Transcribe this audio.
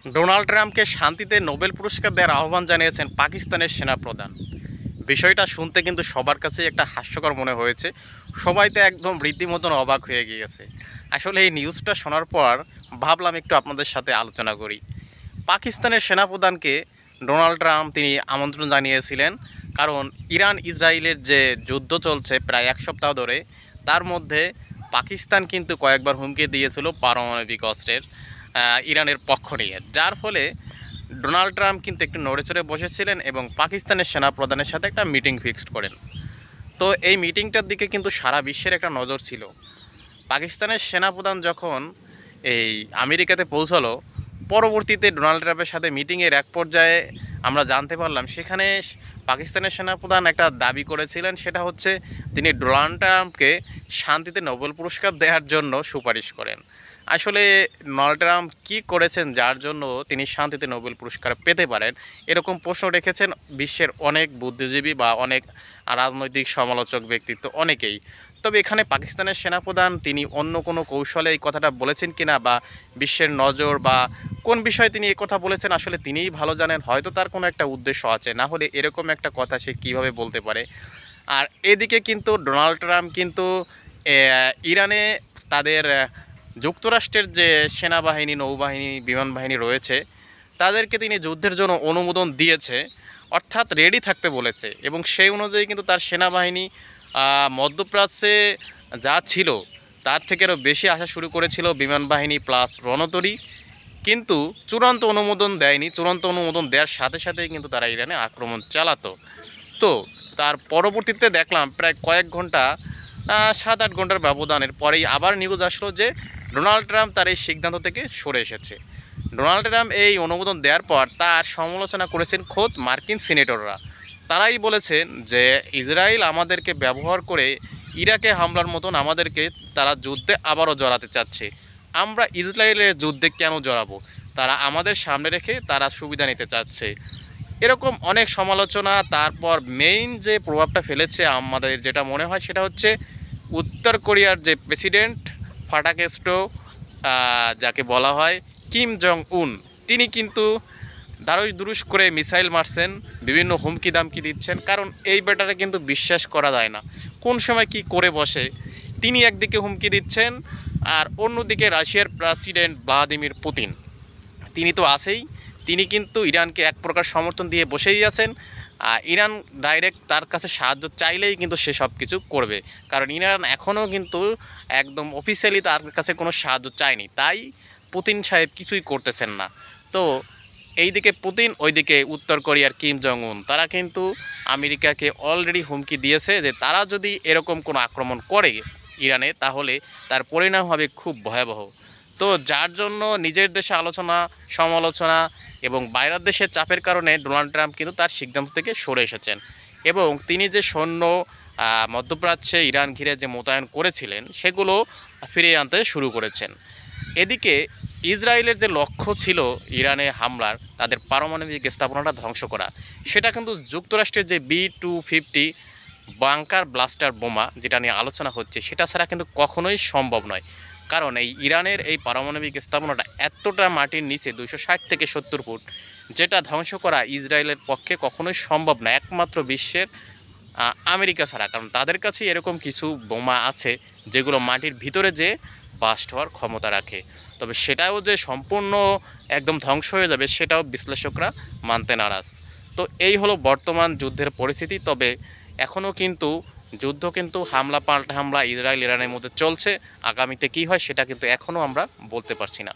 Donald ট্রাম্পকে শান্তিতে Nobel পুরস্কার দেওয়ার আহ্বান জানিয়েছেন পাকিস্তানের সেনাপ্রধান। বিষয়টা শুনতে কিন্তু সবার কাছেই একটা হাস্যকর মনে হয়েছে। সবাই তো একদম রীতিমতন অবাক হয়ে গিয়েছে। আসলে এই নিউজটা শোনার পর ভাবলাম একটু আপনাদের সাথে আলোচনা করি। পাকিস্তানের সেনাপ্রধানকে ডোনাল্ড ট্রাম্প তিনি আমন্ত্রণ জানিয়েছিলেন, কারণ ইরান ইসরায়েলের যে যুদ্ধ চলছে প্রায় এক সপ্তাহ ধরে, তার মধ্যে পাকিস্তান কিন্তু কয়েকবার হুমকি দিয়েছিল পারমাণবিক অস্ত্রের ইরানের পক্ষ নিয়ে, যার ফলে ডোনাল্ড ট্রাম্প কিন্তু একটু নড়েচড়ে বসেছিলেন এবং পাকিস্তানের সেনাপ্রধানের সাথে একটা মিটিং ফিক্সড করেন। তো এই মিটিংটার দিকে কিন্তু সারা বিশ্বের একটা নজর ছিল। পাকিস্তানের সেনাপ্রধান যখন এই আমেরিকাতে পৌঁছালো, পরবর্তীতে ডোনাল্ড ট্রাম্পের সাথে মিটিংয়ের এক পর্যায়ে আমরা জানতে পারলাম সেখানে পাকিস্তানের সেনাপ্রধান একটা দাবি করেছিলেন, সেটা হচ্ছে তিনি ডোনাল্ড ট্রাম্পকে শান্তিতে নোবেল পুরস্কার দেওয়ার জন্য সুপারিশ করেন। আসলে ডোনাল্ড ট্রাম্প কী করেছেন যার জন্য তিনি শান্তিতে নোবেল পুরস্কার পেতে পারেন, এরকম প্রশ্ন রেখেছেন বিশ্বের অনেক বুদ্ধিজীবী বা অনেক রাজনৈতিক সমালোচক ব্যক্তিত্ব অনেকেই। তবে এখানে পাকিস্তানের সেনাপ্রধান তিনি অন্য কোনো কৌশলে এই কথাটা বলেছেন কিনা, বা বিশ্বের নজর বা কোন বিষয়ে তিনি এই কথা বলেছেন আসলে তিনিই ভালো জানেন। হয়তো তার কোনো একটা উদ্দেশ্য আছে, না হলে এরকম একটা কথা সে কীভাবে বলতে পারে। আর এদিকে কিন্তু ডোনাল্ড ট্রাম্প কিন্তু ইরানে তাদের যুক্তরাষ্ট্রের যে সেনাবাহিনী, নৌবাহিনী, বিমান বাহিনী রয়েছে তাদেরকে তিনি যুদ্ধের জন্য অনুমোদন দিয়েছে, অর্থাৎ রেডি থাকতে বলেছে। এবং সেই অনুযায়ী কিন্তু তার সেনাবাহিনী মধ্যপ্রাচ্যে যা ছিল তার থেকে আরও বেশি আসা শুরু করেছিল, বিমান বাহিনী প্লাস রণতরী। কিন্তু চূড়ান্ত অনুমোদন দেয়নি। চূড়ান্ত অনুমোদন দেওয়ার সাথে সাথেই কিন্তু তারা ইরানে আক্রমণ চালাতো। তো তার পরবর্তীতে দেখলাম প্রায় কয়েক ঘন্টা, 7-8 ঘন্টার ব্যবধানের পরেই আবার নিউজ আসলো যে ডোনাল্ড ট্রাম্প তার এই সিদ্ধান্ত থেকে সরে এসেছে। ডোনাল্ড ট্রাম্প এই অনুমোদন দেওয়ার পর তার সমালোচনা করেছেন খোদ মার্কিন সিনেটররা। তারাই বলেছেন যে ইসরায়েল আমাদেরকে ব্যবহার করে ইরাকে হামলার মতন আমাদেরকে তারা যুদ্ধে আবারও জড়াতে চাচ্ছে। আমরা ইসরায়েলের যুদ্ধে কেন জড়াবো? তারা আমাদের সামনে রেখে তারা সুবিধা নিতে চাচ্ছে। এরকম অনেক সমালোচনা। তারপর মেইন যে প্রভাবটা ফেলেছে আমাদের যেটা মনে হয় সেটা হচ্ছে উত্তর কোরিয়ার যে প্রেসিডেন্ট ফাটাকেস্টো, যাকে বলা হয় কিম জং উন, তিনি কিন্তু দারুস দুরুস করে মিসাইল মারছেন, বিভিন্ন হুমকি দামকি দিচ্ছেন। কারণ এই ব্যাটারে কিন্তু বিশ্বাস করা যায় না, কোন সময় কি করে বসে। তিনি একদিকে হুমকি দিচ্ছেন, আর অন্যদিকে রাশিয়ার প্রেসিডেন্ট ভ্লাদিমির পুতিন তিনি তো আছেই। তিনি কিন্তু ইরানকে এক প্রকার সমর্থন দিয়ে বসেই আছেন। ইরান ডাইরেক্ট তার কাছে সাহায্য চাইলেই কিন্তু সে সব কিছু করবে, কারণ ইরান এখনও কিন্তু একদম অফিসিয়ালি তার কাছে কোনো সাহায্য চায়নি। তাই পুতিন সাহেব কিছুই করতেছেন না। তো এইদিকে পুতিন, ওইদিকে উত্তর কোরিয়ার কিম জং উন, তারা কিন্তু আমেরিকাকে অলরেডি হুমকি দিয়েছে যে তারা যদি এরকম কোনো আক্রমণ করে ইরানে, তাহলে তার পরিণাম হবে খুব ভয়াবহ। তো যার জন্য নিজের দেশে আলোচনা, সমালোচনা এবং বাইরের দেশের চাপের কারণে ডোনাল্ড ট্রাম্প কিন্তু তার সিদ্ধান্ত থেকে সরে এসেছেন। এবং তিনি যে সৈন্য মধ্যপ্রাচ্যে ইরান ঘিরে যে মোতায়েন করেছিলেন সেগুলো ফিরিয়ে আনতে শুরু করেছেন। এদিকে ইসরায়েলের যে লক্ষ্য ছিল ইরানে হামলার, তাদের পারমাণবিক স্থাপনাটা ধ্বংস করা, সেটা কিন্তু যুক্তরাষ্ট্রের যে B-250 বাংকার ব্লাস্টার বোমা যেটা নিয়ে আলোচনা হচ্ছে, সেটা ছাড়া কিন্তু কখনোই সম্ভব নয়। কারণ এই ইরানের এই পারমাণবিক স্থাপনাটা এতটা মাটির নিচে 260 থেকে 70 ফুট, যেটা ধ্বংস করা ইসরায়েলের পক্ষে কখনোই সম্ভব না, একমাত্র বিশ্বের আমেরিকা ছাড়া। কারণ তাদের কাছে এরকম কিছু বোমা আছে যেগুলো মাটির ভিতরে যে বাস্ট হওয়ার ক্ষমতা রাখে। তবে সেটাও যে সম্পূর্ণ একদম ধ্বংস হয়ে যাবে সেটাও বিশ্লেষকরা মানতে নারাজ। তো এই হলো বর্তমান যুদ্ধের পরিস্থিতি। তবে এখনও কিন্তু যুদ্ধ কিন্তু হামলা পাল্টা হামলা ইসরায়েল ইরানের মধ্যে চলছে। আগামীতে কী হয় সেটা কিন্তু এখনও আমরা বলতে পারছি না।